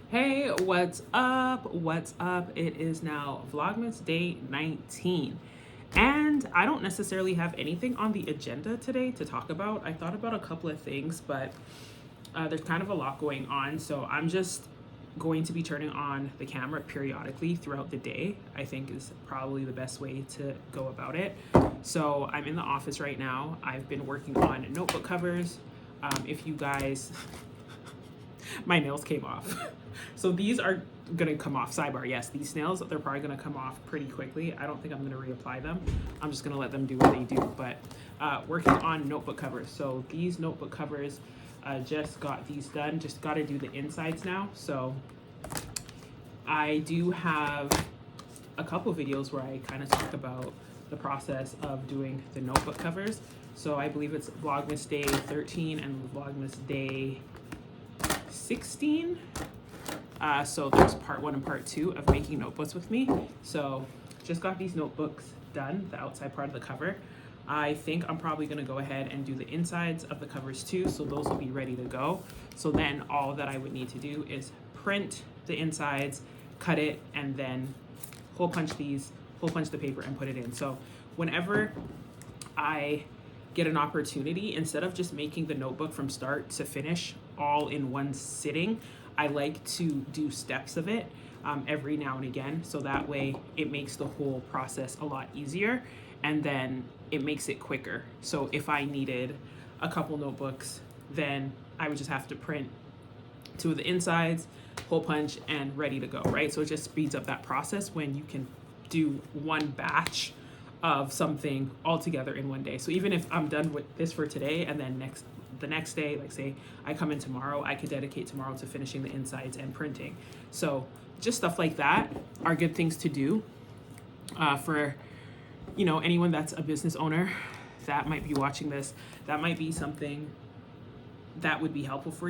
Hey, what's up? What's up? It is now Vlogmas day 19. And I don't necessarily have anything on the agenda today to talk about. I thought about a couple of things, but there's kind of a lot going on. So I'm just going to be turning on the camera periodically throughout the day, I think is probably the best way to go about it. So I'm in the office right now. I've been working on notebook covers. If you guys, my nails came off. So these are gonna come off, sidebar, yes, these nails, they're probably gonna come off pretty quickly. I don't think I'm gonna reapply them. I'm just gonna let them do what they do, but working on notebook covers. So these notebook covers, just got these done, just gotta do the insides now. So I do have a couple videos where I kind of talk about the process of doing the notebook covers. So I believe it's Vlogmas day 13 and Vlogmas day 16. So there's part 1 and part 2 of making notebooks with me. So just got these notebooks done, the outside part of the cover. I think I'm probably gonna go ahead and do the insides of the covers too, so those will be ready to go. So then all that I would need to do is print the insides, cut it, and then hole punch the paper and put it in. So whenever I get an opportunity, instead of just making the notebook from start to finish all in one sitting, I like to do steps of it every now and again. So that way it makes the whole process a lot easier, and then it makes it quicker. So if I needed a couple notebooks, then I would just have to print 2 of the insides, hole punch, and ready to go, right? So it just speeds up that process when you can do one batch of something all together in one day. So even if I'm done with this for today, and then the next day, like say I come in tomorrow, I could dedicate tomorrow to finishing the insides and printing. So just stuff like that are good things to do for, you know, anyone that's a business owner that might be watching this. That might be something that would be helpful for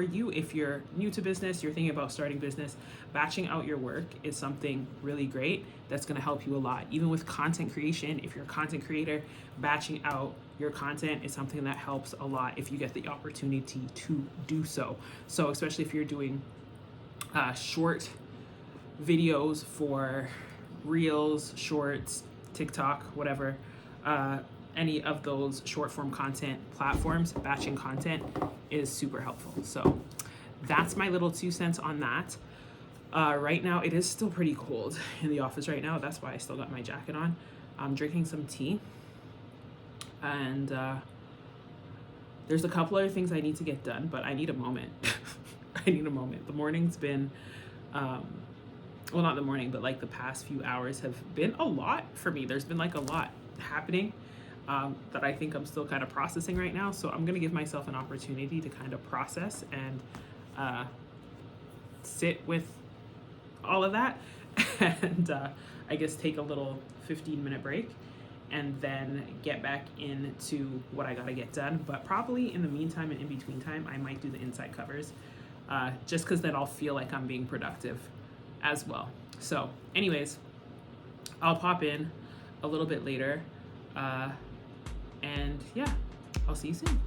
you if you're new to business, you're thinking about starting business. Batching out your work is something really great that's going to help you a lot. Even with content creation, if you're a content creator, batching out your content is something that helps a lot if you get the opportunity to do so. So especially if you're doing short videos for Reels, Shorts, TikTok, whatever, any of those short form content platforms, batching content is super helpful. So that's my little 2 cents on that. Right now, it is still pretty cold in the office right now. That's why I still got my jacket on. I'm drinking some tea. And there's a couple other things I need to get done, but I need a moment. I need a moment. The morning's been, well, not the morning, but like the past few hours have been a lot for me. There's been like a lot happening that I think I'm still kind of processing right now. So I'm going to give myself an opportunity to kind of process and sit with all of that and I guess take a little 15-minute break and then get back into what I got to get done. But probably in the meantime and in between time, I might do the inside covers just because then I'll feel like I'm being productive as well. So anyways, I'll pop in a little bit later. And yeah, I'll see you soon.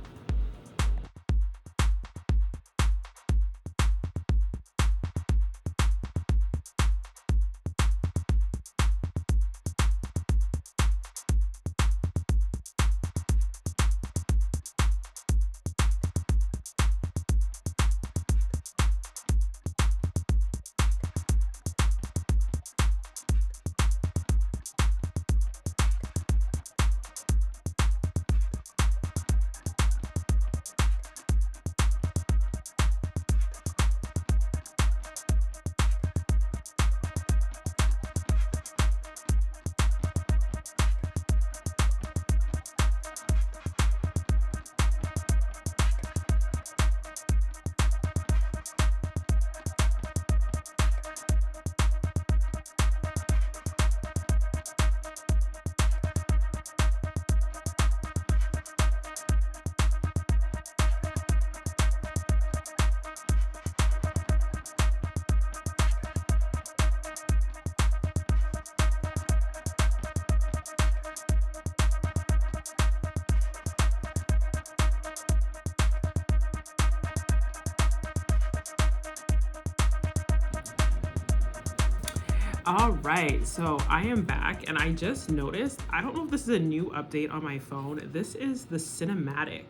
All right, so I am back and I just noticed, I don't know if this is a new update on my phone. This is the cinematic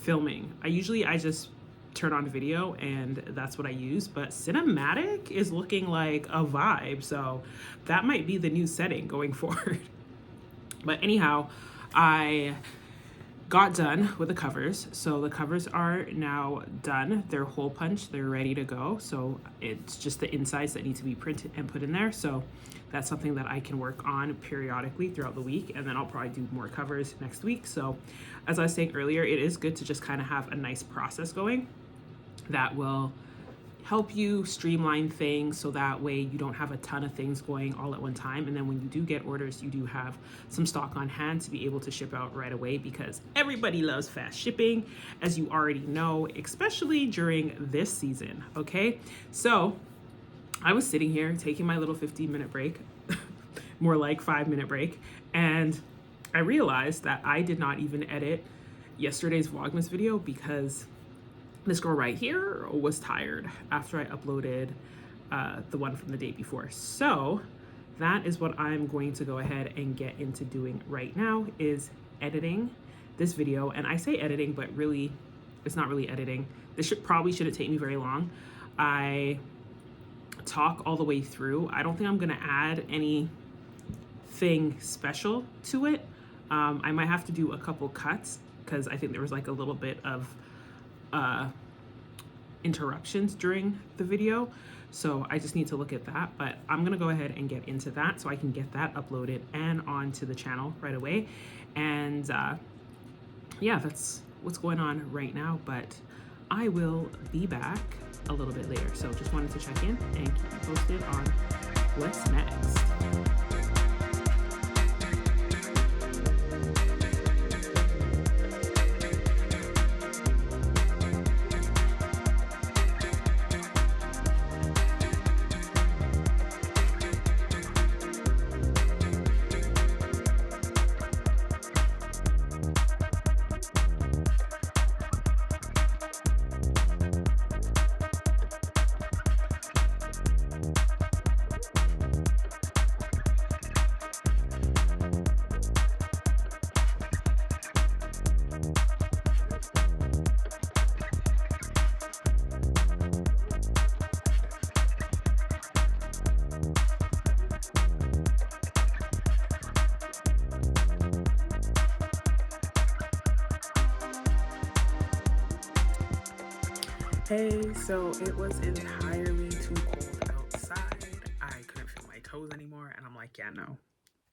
filming. I just turn on video and that's what I use, but cinematic is looking like a vibe. So that might be the new setting going forward. But anyhow, I got done with the covers. So the covers are now done. They're hole punched, they're ready to go. So it's just the insides that need to be printed and put in there. So that's something that I can work on periodically throughout the week. And then I'll probably do more covers next week. So as I was saying earlier, it is good to just kind of have a nice process going that will help you streamline things so that way you don't have a ton of things going all at one time. And then when you do get orders, you do have some stock on hand to be able to ship out right away, because everybody loves fast shipping, as you already know, especially during this season. Okay, so I was sitting here taking my little 15-minute break, more like 5-minute break, and I realized that I did not even edit yesterday's Vlogmas video because this girl right here was tired after I uploaded the one from the day before. So that is what I'm going to go ahead and get into doing right now, is editing this video. And I say editing, but really, it's not really editing. This probably shouldn't take me very long. I talk all the way through. I don't think I'm gonna add anything special to it. I might have to do a couple cuts because I think there was like a little bit of interruptions during the video, so I just need to look at that. But I'm gonna go ahead and get into that so I can get that uploaded and onto the channel right away. And yeah, that's what's going on right now, but I will be back a little bit later. So just wanted to check in and keep you posted on what's next. Hey, so it was entirely too cold outside. I couldn't feel my toes anymore, and I'm like, yeah, no,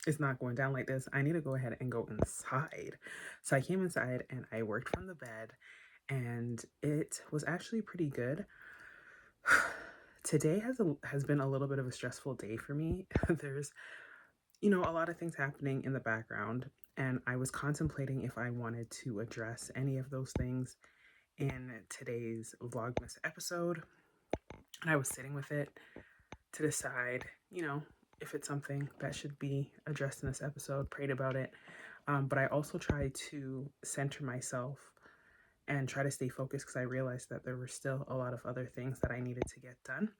it's not going down like this. I need to go ahead and go inside. So I came inside and I worked from the bed, and it was actually pretty good. Today has been a little bit of a stressful day for me. There's, a lot of things happening in the background, and I was contemplating if I wanted to address any of those things in today's Vlogmas episode. And I was sitting with it to decide, if it's something that should be addressed in this episode, prayed about it. But I also tried to center myself and try to stay focused, because I realized that there were still a lot of other things that I needed to get done.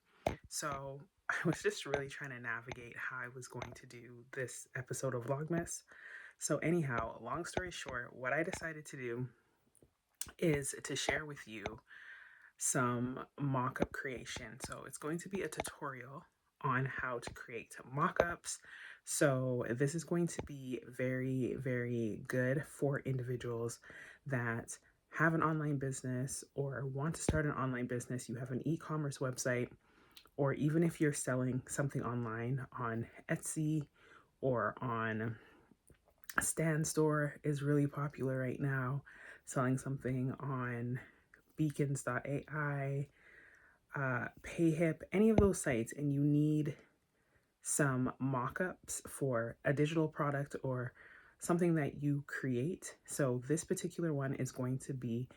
So I was just really trying to navigate how I was going to do this episode of Vlogmas. So anyhow, long story short, what I decided to do is to share with you some mock-up creation. So it's going to be a tutorial on how to create mock-ups. So this is going to be very, very good for individuals that have an online business or want to start an online business. You have an e-commerce website, or even if you're selling something online on Etsy or on Stan Store is really popular right now, selling something on beacons.ai, Payhip, any of those sites, and you need some mock-ups for a digital product or something that you create. So this particular one is going to be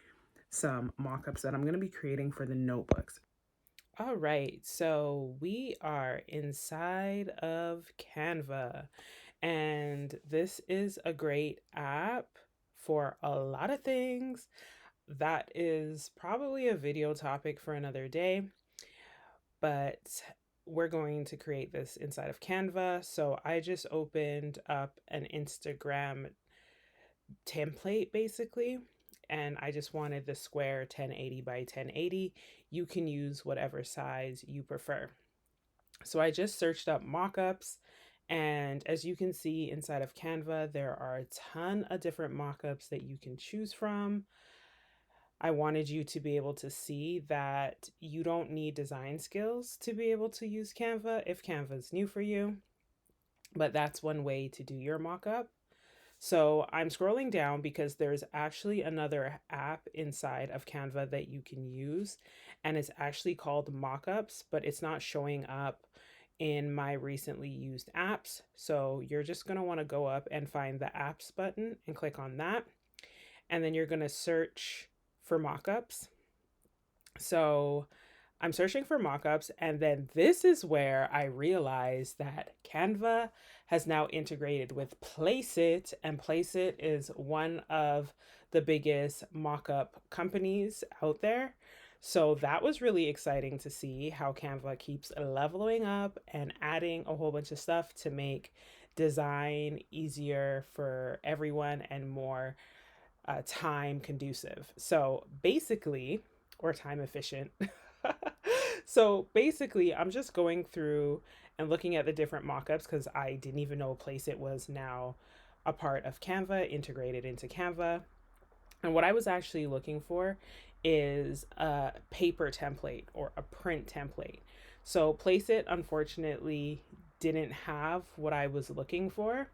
some mock-ups that I'm going to be creating for the notebooks. All right, so we are inside of Canva, and this is a great app for a lot of things. That is probably a video topic for another day, but we're going to create this inside of Canva. So I just opened up an Instagram template basically, and I just wanted the square 1080 by 1080. You can use whatever size you prefer. So I just searched up mockups, and as you can see inside of Canva, there are a ton of different mockups that you can choose from. I wanted you to be able to see that you don't need design skills to be able to use Canva if Canva is new for you, but that's one way to do your mockup. So I'm scrolling down because there's actually another app inside of Canva that you can use, and it's actually called Mockups, but it's not showing up in my recently used apps. So you're just going to want to go up and find the apps button and click on that. And then you're going to search for mockups. So I'm searching for mockups, and then this is where I realized that Canva has now integrated with Placeit, and Placeit is one of the biggest mockup companies out there. So that was really exciting to see how Canva keeps leveling up and adding a whole bunch of stuff to make design easier for everyone and more time conducive. So basically, or time efficient. So basically, I'm just going through and looking at the different mockups because I didn't even know Placeit was now a part of Canva, integrated into Canva. And what I was actually looking for is a paper template or a print template. So Placeit, unfortunately, didn't have what I was looking for,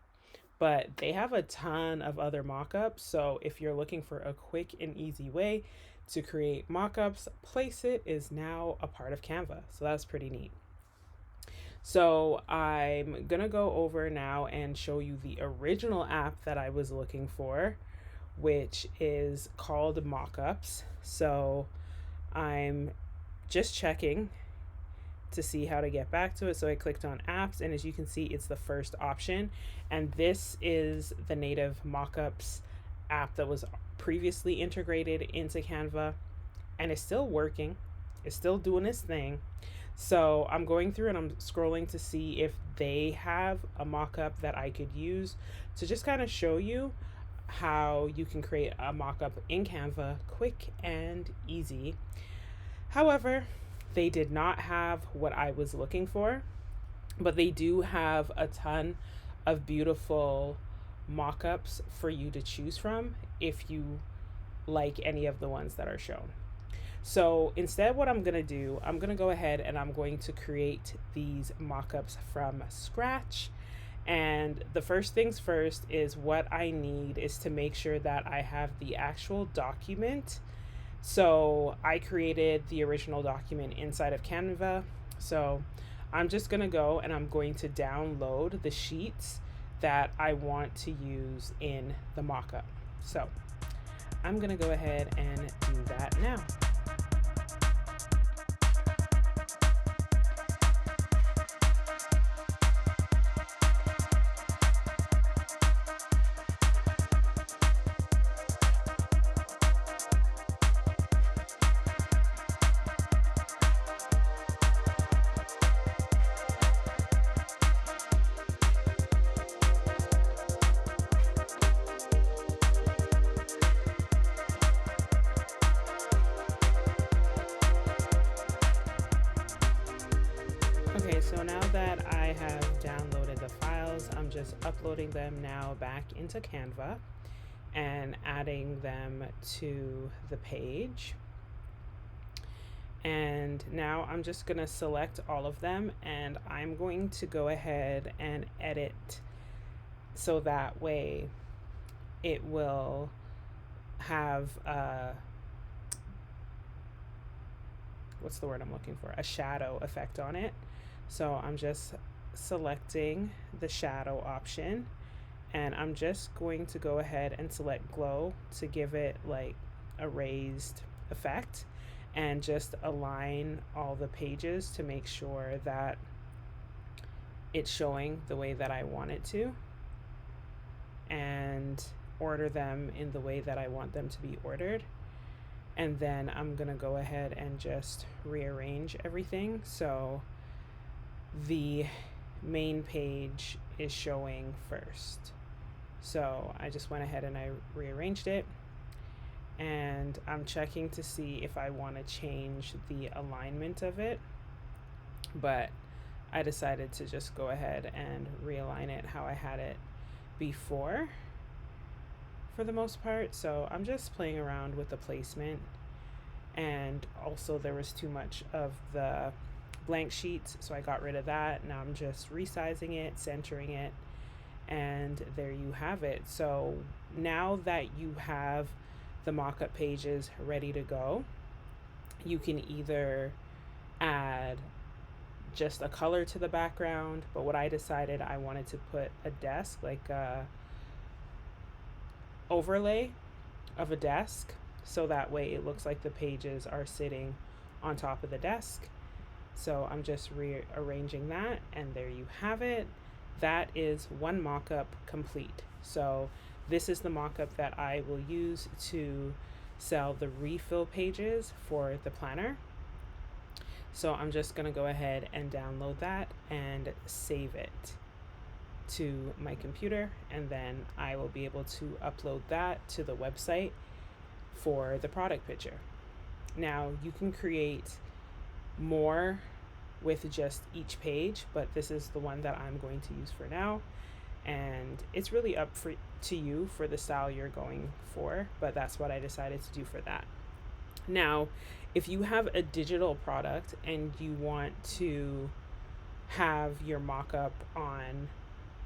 but they have a ton of other mockups. So if you're looking for a quick and easy way to create mockups, Placeit is now a part of Canva. So that's pretty neat. So I'm gonna go over now and show you the original app that I was looking for, which is called Mockups. So I'm just checking to see how to get back to it. So I clicked on apps, and as you can see, it's the first option. And this is the native Mockups app that was previously integrated into Canva, and it's still working. It's still doing its thing. So I'm going through and I'm scrolling to see if they have a mockup that I could use to just kind of show you how you can create a mockup in Canva quick and easy. However, they did not have what I was looking for, but they do have a ton of beautiful mockups for you to choose from if you like any of the ones that are shown. So instead, what I'm going to do, I'm going to go ahead and I'm going to create these mockups from scratch. And the first things first is what I need is to make sure that I have the actual document. So I created the original document inside of Canva. So I'm just going to go and I'm going to download the sheets that I want to use in the mockup. So I'm going to go ahead and do that now. Okay, so now that I have downloaded the files, I'm just uploading them now back into Canva and adding them to the page. And now I'm just going to select all of them, and I'm going to go ahead and edit so that way it will have what's the word I'm looking for? A shadow effect on it. So I'm just selecting the shadow option, and I'm just going to go ahead and select glow to give it like a raised effect, and just align all the pages to make sure that it's showing the way that I want it to, and order them in the way that I want them to be ordered. And then I'm gonna go ahead and just rearrange everything. So the main page is showing first. So I just went ahead and I rearranged it, and I'm checking to see if I want to change the alignment of it, but I decided to just go ahead and realign it how I had it before for the most part. So I'm just playing around with the placement, and also there was too much of the blank sheets, so I got rid of that. Now I'm just resizing it, centering it, and there you have it. So now that you have the mockup pages ready to go, you can either add just a color to the background, but what I decided, I wanted to put a desk, like a overlay of a desk, so that way it looks like the pages are sitting on top of the desk. So I'm just rearranging that, and there you have it. That is one mockup complete. So this is the mockup that I will use to sell the refill pages for the planner. So I'm just gonna go ahead and download that and save it to my computer, and then I will be able to upload that to the website for the product picture. Now you can create more with just each page, but this is the one that I'm going to use for now, and it's really up to you for the style you're going for, but that's what I decided to do for that. Now, if you have a digital product and you want to have your mock-up on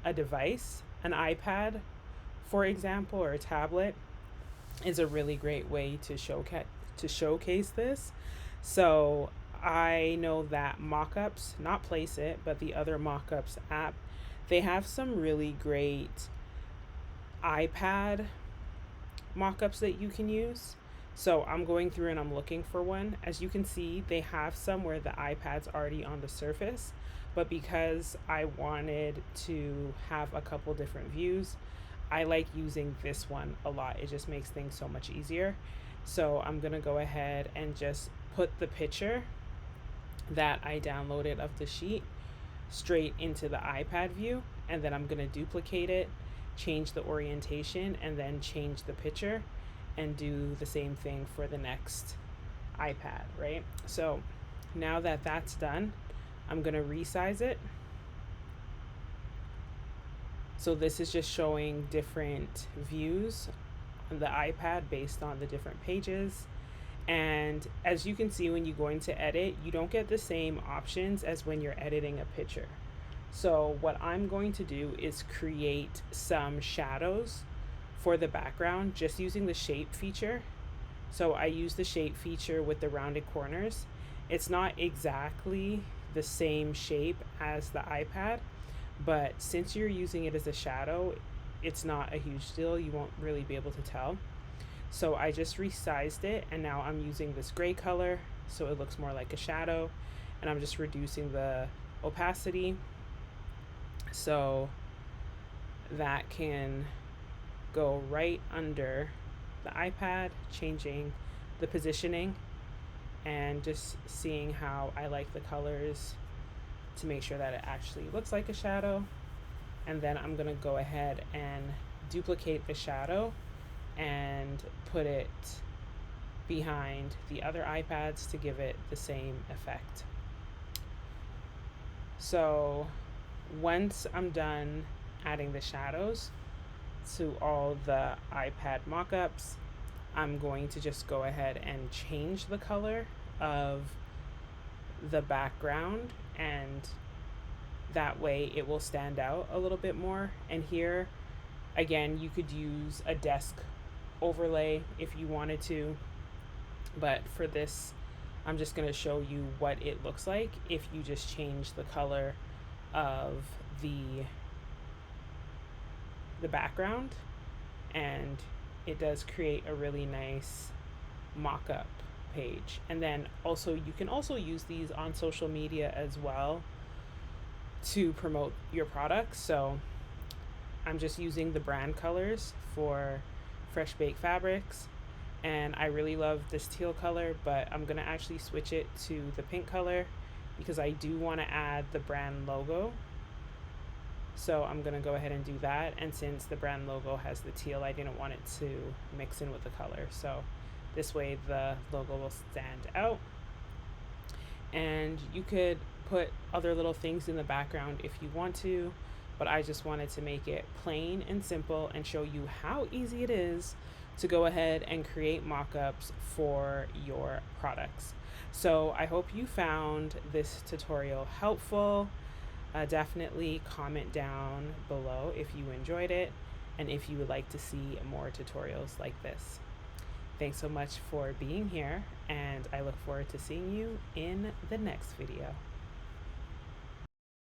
a device, an iPad, for example, or a tablet, is a really great way to showcase this. So I know that Mockups, not Place It, but the other Mockups app, they have some really great iPad mockups that you can use. So I'm going through and I'm looking for one. As you can see, they have some where the iPad's already on the surface, but because I wanted to have a couple different views, I like using this one a lot. It just makes things so much easier. So I'm gonna go ahead and just put the picture that I downloaded of the sheet straight into the iPad view, and then I'm gonna duplicate it, change the orientation, and then change the picture, and do the same thing for the next iPad, right? So now that that's done, I'm gonna resize it. So this is just showing different views on the iPad based on the different pages. And as you can see, when you go into edit, you don't get the same options as when you're editing a picture. So what I'm going to do is create some shadows for the background just using the shape feature. So I use the shape feature with the rounded corners. It's not exactly the same shape as the iPad, but since you're using it as a shadow, it's not a huge deal. You won't really be able to tell. So I just resized it, and now I'm using this gray color so it looks more like a shadow, and I'm just reducing the opacity so that can go right under the iPad, changing the positioning and just seeing how I like the colors to make sure that it actually looks like a shadow. And then I'm gonna go ahead and duplicate the shadow and put it behind the other iPads to give it the same effect. So once I'm done adding the shadows to all the iPad mockups, I'm going to just go ahead and change the color of the background, and that way it will stand out a little bit more. And here again, you could use a desk overlay if you wanted to, but for this I'm just going to show you what it looks like if you just change the color of the background, and it does create a really nice mock-up page. And then also you can also use these on social media as well to promote your products. So I'm just using the brand colors for Fresh Baked Fabrics, and I really love this teal color, but I'm gonna actually switch it to the pink color because I do want to add the brand logo. So I'm going to go ahead and do that. And since the brand logo has the teal, I didn't want it to mix in with the color. So this way the logo will stand out. And you could put other little things in the background if you want to, but I just wanted to make it plain and simple and show you how easy it is to go ahead and create mock-ups for your products. So I hope you found this tutorial helpful. Definitely comment down below if you enjoyed it and if you would like to see more tutorials like this. Thanks so much for being here, and I look forward to seeing you in the next video.